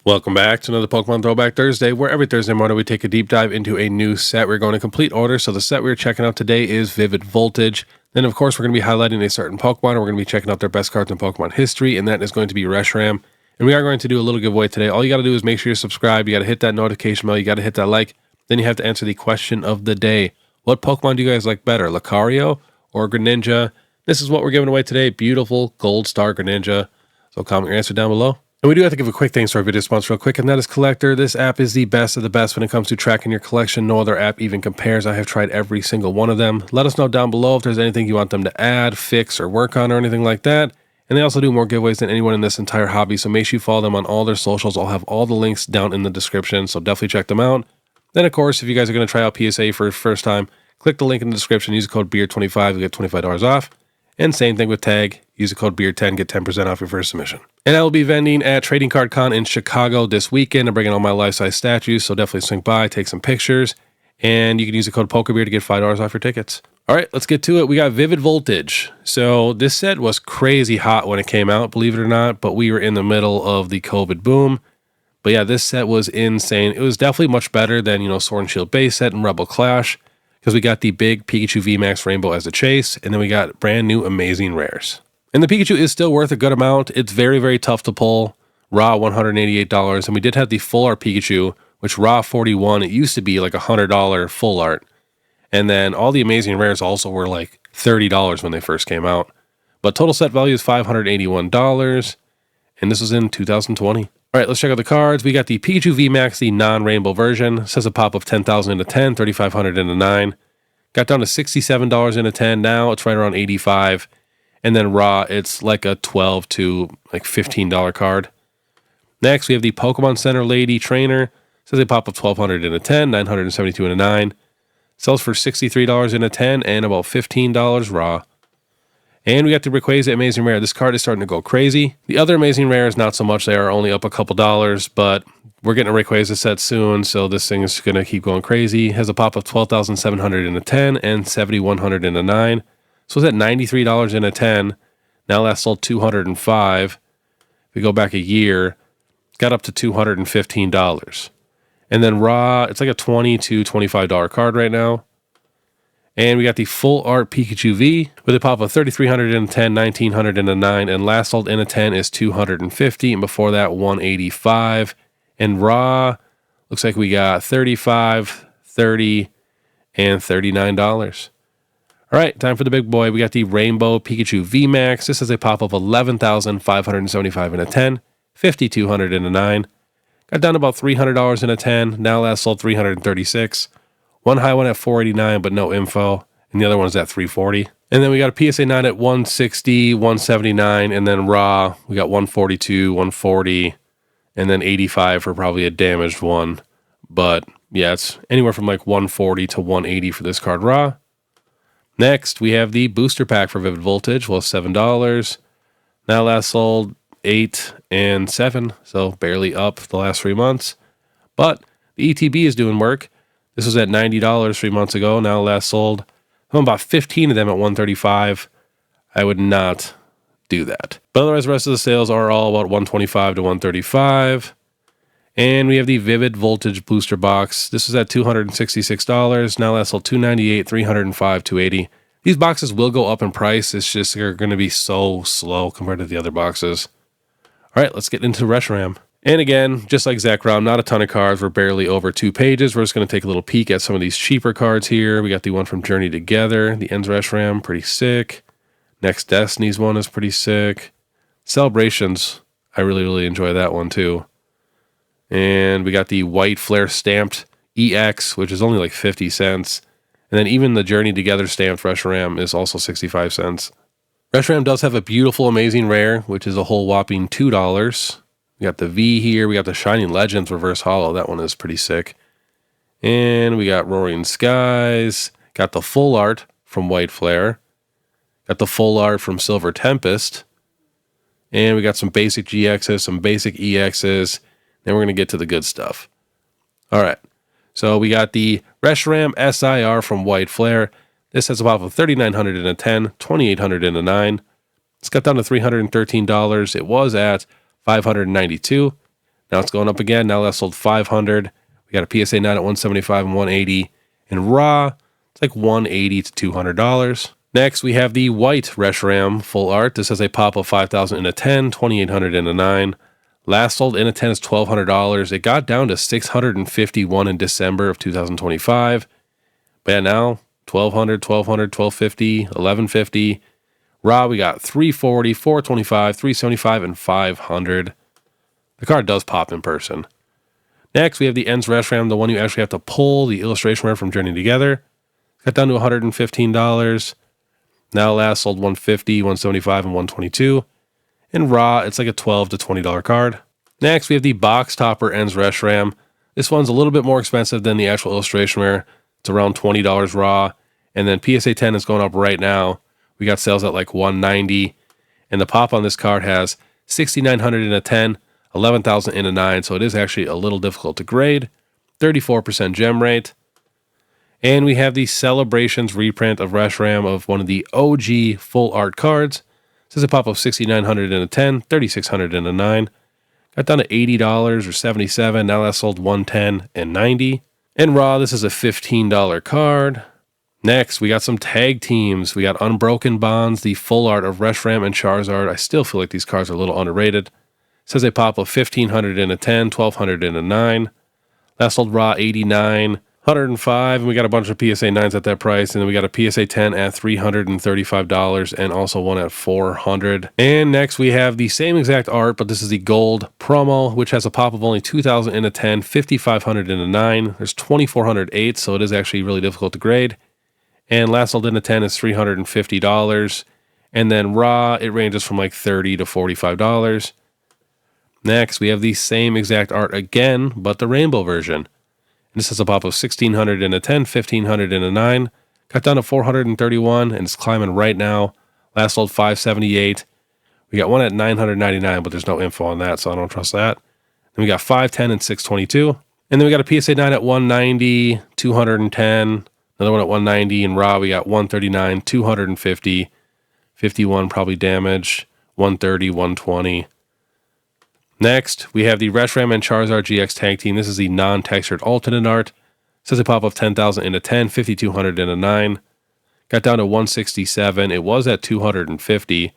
Welcome back to another Pokemon Throwback Thursday, where every Thursday morning we take a deep dive into a new set. We're going in complete order, so the set we're checking out today is Vivid Voltage. Then, of course, we're going to be highlighting a certain Pokemon, and we're going to be checking out their best cards in Pokemon history, and that is going to be Reshiram. And we are going to do a little giveaway today. All you got to do is make sure you're subscribed. You got to hit that notification bell. You got to hit that like. Then you have to answer the question of the day. What Pokemon do you guys like better, Lucario or Greninja? This is what we're giving away today. Beautiful Gold Star Greninja. So comment your answer down below. And we do have to give a quick thanks to our video sponsor real quick, and that is Collectr. This app is the best of the best when it comes to tracking your collection. No other app even compares. I have tried every single one of them. Let us know down below if there's anything you want them to add, fix, or work on, or anything like that. And they also do more giveaways than anyone in this entire hobby, so make sure you follow them on all their socials. I'll have all the links down in the description, so definitely check them out. Then, of course, if you guys are going to try out PSA for the first time, click the link in the description, use the code BEARD25, you'll get $25 off. And same thing with Tag. Use the code BEARD10, get 10% off your first submission. And I will be vending at Trading Card Con in Chicago this weekend. I'm bringing all my life-size statues, so definitely swing by, take some pictures, and you can use the code PokeBeard to get $5 off your tickets. All right, let's get to it. We got Vivid Voltage. So this set was crazy hot when it came out, believe it or not, but we were in the middle of the COVID boom. But yeah, this set was insane. It was definitely much better than, Sword and Shield base set and Rebel Clash, because we got the big Pikachu VMAX Rainbow as a chase, and then we got brand new amazing rares. And the Pikachu is still worth a good amount. It's very, very tough to pull. Raw $188, and we did have the full art Pikachu, which raw $41. It used to be like $100 full art. And then all the amazing rares also were like $30 when they first came out. But total set value is $581, and this was in 2020. All right, let's check out the cards. We got the Pikachu VMAX, the non-rainbow version. It says a pop of 10,000 into 10, 3,500 into 9. Got down to $67 into 10. Now it's right around 85. And then raw, it's like a $12 to like $15 card. Next, we have the Pokemon Center Lady Trainer. It says a pop of 1,200 into 10, 972 into 9. Sells for $63 into 10 and about $15 raw. And we got the Rayquaza Amazing Rare. This card is starting to go crazy. The other Amazing Rares, not so much. They are only up a couple dollars, but we're getting a Rayquaza set soon, so this thing is going to keep going crazy. It has a pop of 12,700 into 10 and 7,100 into 9. So it's at $93 into 10. Now last sold $205. If we go back a year, got up to $215. And then raw, it's like a $20 to $25 card right now. And we got the full art Pikachu V with a pop of 3,300 into 10, 1,900 into 9, and last sold into 10 is $250, and before that, $185. And raw, looks like we got $35, $30, and $39. All right, time for the big boy. We got the Rainbow Pikachu VMAX. This is a pop of 11,575 into 10, 5,200 into 9. Got down to about $300 into 10. Now last sold $336. One high one at $489, but no info. And the other one's at $340. And then we got a PSA 9 at $160, $179. And then raw, we got $142, $140, and then $85 for probably a damaged one. But yeah, it's anywhere from like $140 to $180 for this card raw. Next, we have the booster pack for Vivid Voltage. Well, $7. Now last sold $8 and $7. So barely up the last 3 months. But the ETB is doing work. This was at $90 3 months ago. Now last sold about 15 of them at $135. I would not do that. But otherwise, the rest of the sales are all about $125 to $135. And we have the Vivid Voltage booster box. This was at $266. Now last sold $298, $305, $280. These boxes will go up in price. It's just they're going to be so slow compared to the other boxes. All right, let's get into Reshiram. And again, just like Zekrom, not a ton of cards. We're barely over 2 pages. We're just going to take a little peek at some of these cheaper cards here. We got the one from Journey Together, the Ends Reshiram, pretty sick. Next Destiny's one is pretty sick. Celebrations, I really enjoy that one too. And we got the White Flare stamped EX, which is only like 50 cents. And then even the Journey Together stamped Reshiram is also 65 cents. Reshiram does have a beautiful, amazing rare, which is a whole whopping $2. We got the V here. We got the Shining Legends Reverse Holo. That one is pretty sick. And we got Roaring Skies. Got the full art from White Flare. Got the full art from Silver Tempest. And we got some basic GXs, some basic EXs. Then we're going to get to the good stuff. All right. So we got the Reshiram SIR from White Flare. This has a pop of 3,900 into 10, 2,800 into 9. It's got down to $313. It was at $592. Now it's going up again. Now last sold 500. We got a PSA 9 at 175 and 180. And raw, it's like $180 to $200. Next, we have the white Reshiram full art. This has a pop of 5,000 in a 10, 2,800 in a 9. Last sold in a 10 is $1,200. It got down to $651 in December of 2025. But yeah, now $1,200, $1,200, $1,250, $1,150. Raw, we got $340, $425, $375, and $500. The card does pop in person. Next, we have the Ends Reshiram, the one you actually have to pull the illustration rare from Journey Together. Got down to $115. Now last sold $150, $175, and $122. In raw, it's like a $12 to $20 card. Next, we have the Box Topper Ends Reshiram. This one's a little bit more expensive than the actual illustration rare. It's around $20 raw. And then PSA 10 is going up right now. We got sales at like $190. And the pop on this card has 6,900 in a 10, 11,000 in a 9. So it is actually a little difficult to grade. 34% gem rate. And we have the Celebrations reprint of Reshiram of one of the OG full art cards. This is a pop of 6,900 in a 10, 3,600 in a 9. Got down to $80 or $77. Now that sold $110 and $90. In raw, this is a $15 card. Next, we got some tag teams. We got Unbroken Bonds, the full art of Reshiram and Charizard. I still feel like these cards are a little underrated. It says a pop of 1,500 in a 10, 1,200 in a 9. Last sold raw $89, $105, and we got a bunch of PSA 9s at that price, and then we got a PSA 10 at $335 and also one at $400. And next we have the same exact art, but this is the gold promo, which has a pop of only 2,000 in a 10, 5,500 in a 9. There's 2,408, so it is actually really difficult to grade. And last sold in a 10 is $350. And then raw, it ranges from like $30 to $45. Next, we have the same exact art again, but the rainbow version. This has a pop of 1,600 in a 10, 1,500 in a 9. Got down to 431, and it's climbing right now. Last sold 578. We got one at 999, but there's no info on that, so I don't trust that. Then we got 510 and 622. And then we got a PSA 9 at 190, 210. Another one at 190. In raw, we got 139, 250. 51 probably damaged. 130, 120. Next, we have the Reshiram and Charizard GX Tag Team. This is the non-textured alternate art. It says a pop of 10,000 in a 10, 5,200 in a 9. Got down to 167. It was at 250.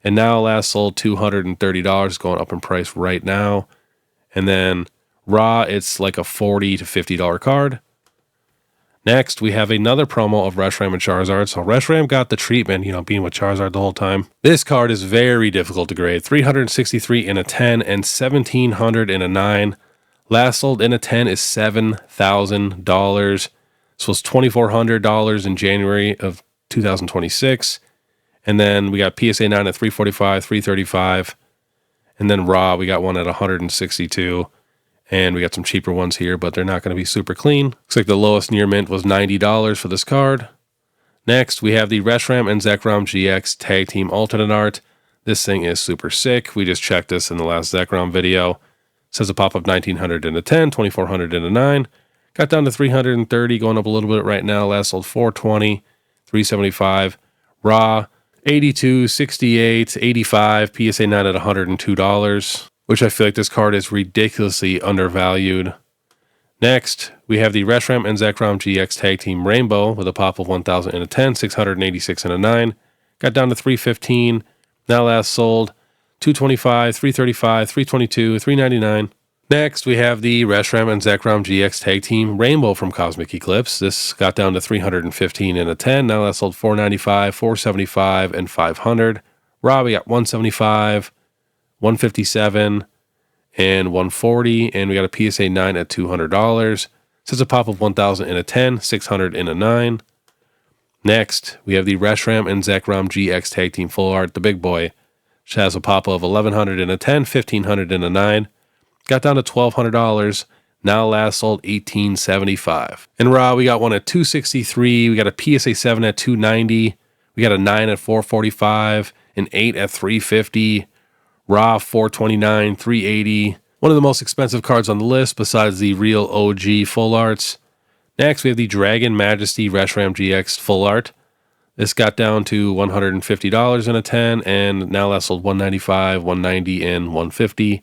And now last sold $230, going up in price right now. And then raw, it's like a $40 to $50 card. Next, we have another promo of Reshiram and Charizard. So Reshiram got the treatment, being with Charizard the whole time. This card is very difficult to grade. 363 in a 10 and 1,700 in a 9. Last sold in a 10 is $7,000. This was $2,400 in January of 2026. And then we got PSA 9 at 345, 335. And then raw, we got one at 162. And we got some cheaper ones here, but they're not going to be super clean. Looks like the lowest near mint was $90 for this card. Next, we have the Reshiram and Zekrom GX Tag Team Alternate Art. This thing is super sick. We just checked this in the last Zekrom video. It says a pop of 1,900 in a 10, 2,400 in a 9. Got down to 330, going up a little bit right now. Last sold 420, 375. Raw, 82, 68, 85. PSA 9 at $102. Which I feel like this card is ridiculously undervalued. Next, we have the Reshiram and Zekrom GX Tag Team Rainbow with a pop of 1,000 in a 10, 686 in a 9. Got down to 315. Now last sold 225, 335, 322, 399. Next, we have the Reshiram and Zekrom GX Tag Team Rainbow from Cosmic Eclipse. This got down to 315 in a 10. Now last sold 495, 475, and 500. Raw, we got 175. 157 and 140, and we got a PSA 9 at $200. Says a pop of 1,000 in a 10, 600 in a 9. Next, we have the Reshiram and Zekrom GX Tag Team Full Art, the big boy, which has a pop of 1,100 in a 10, 1,500 in a 9. Got down to $1,200. Now last sold $1,875. In raw, we got one at 263. We got a PSA 7 at 290. We got a 9 at 445, an 8 at 350. Raw, 429, 380. One of the most expensive cards on the list besides the real OG full arts. Next, we have the Dragon Majesty Reshiram GX full art. This got down to $150 in a 10, and now last sold $195, $190, and $150.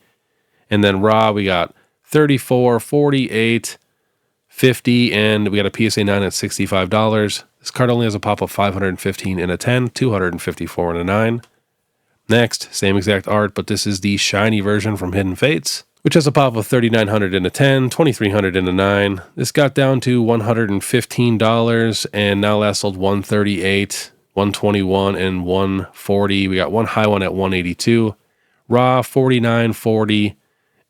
And then raw, we got 34, 48, 50, and we got a PSA 9 at $65. This card only has a pop of 515 in a 10, 254 in a 9. Next, same exact art, but this is the shiny version from Hidden Fates, which has a pop of 3,900 in a 10, 2,300 in a 9. This got down to $115 and now last sold 138, 121, and 140. We got one high one at 182. Raw, 49, 40,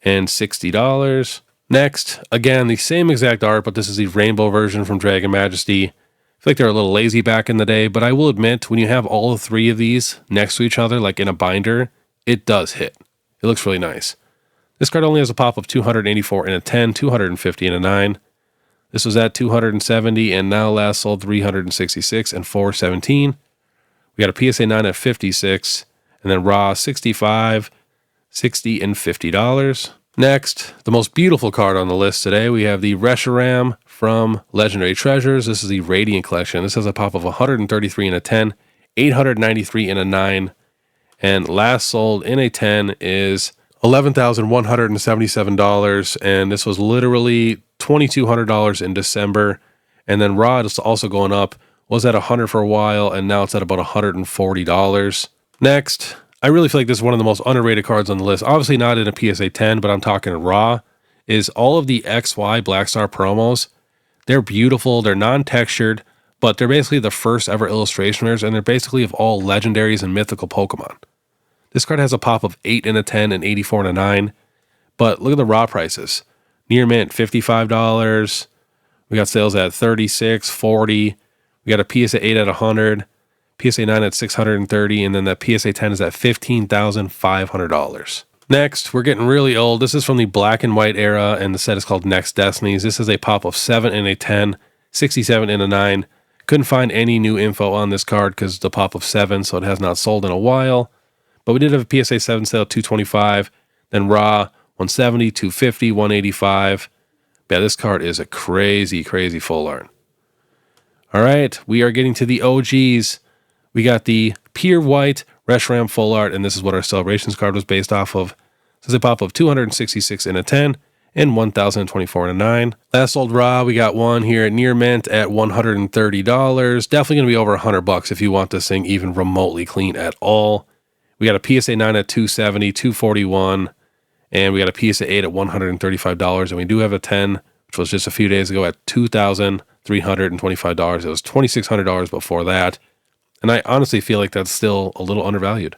and $60. Next, again, the same exact art, but this is the rainbow version from Dragon Majesty. I feel like they're a little lazy back in the day, but I will admit, when you have all three of these next to each other, like in a binder, it does hit. It looks really nice. This card only has a pop of 284 in a 10, 250 in a 9. This was at 270 and now last sold 366 and 417. We got a PSA 9 at 56 and then raw 65, 60, and $50. Next, the most beautiful card on the list today, we have the Reshiram from Legendary Treasures. This is the Radiant Collection. This has a pop of 133 in a 10, 893 in a 9, and last sold in a 10 is $11,177, and this was literally $2,200 in December. And then raw is also going up, was at $100 for a while, and now it's at about $140. Next, I really feel like this is one of the most underrated cards on the list. Obviously not in a PSA 10, but I'm talking raw, is all of the XY Black Star promos. They're beautiful, they're non-textured, but they're basically the first ever illustrationers, and they're basically of all legendaries and mythical Pokemon. This card has a pop of 8 in a 10 and 84 in a 9, but look at the raw prices. Near mint, $55. We got sales at 36, 40. We got a PSA 8 at 100. PSA 9 at 630, and then that PSA 10 is at $15,500. Next, we're getting really old. This is from the black and white era, and the set is called Next Destinies. This is a pop of 7 in a 10, 67 in a 9. Couldn't find any new info on this card because it's a pop of 7, so it has not sold in a while. But we did have a PSA 7 sale at 225, then raw 170, 250, 185. Yeah, this card is a crazy, crazy full art. All right, we are getting to the OGs. We got the Pure White Reshiram Full Art, and this is what our Celebrations card was based off of. This is a pop of 266 in a 10 and 1,024 in a 9. Last sold raw, we got one here at Near Mint at $130. Definitely going to be over $100 if you want this thing even remotely clean at all. We got a PSA 9 at 270, 241, and we got a PSA 8 at $135, and we do have a 10, which was just a few days ago at $2,325. It was $2,600 before that. And I honestly feel like that's still a little undervalued.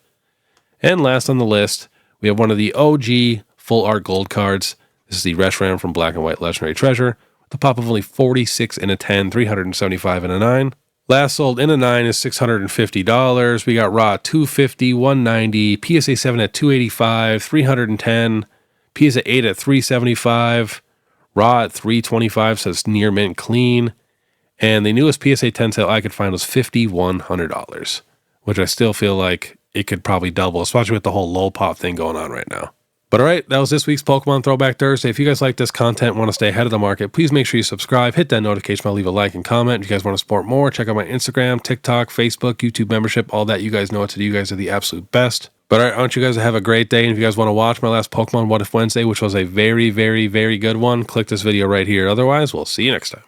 And last on the list, we have one of the OG full art gold cards. This is the Reshiram from Black and White Legendary Treasure, with a pop of only 46 in a 10, 375 in a 9. Last sold in a 9 is $650. We got raw 250, 190, PSA 7 at 285, 310, PSA 8 at 375, raw at 325, so it's near mint clean. And the newest PSA 10 sale I could find was $5,100, which I still feel like it could probably double, especially with the whole low pop thing going on right now. But all right, that was this week's Pokemon Throwback Thursday. If you guys like this content, want to stay ahead of the market, please make sure you subscribe, hit that notification bell, leave a like and comment. If you guys want to support more, check out my Instagram, TikTok, Facebook, YouTube membership, all that. You guys know what to do. You guys are the absolute best. But all right, I want you guys to have a great day. And if you guys want to watch my last Pokemon What If Wednesday, which was a very, very, very good one, click this video right here. Otherwise, we'll see you next time.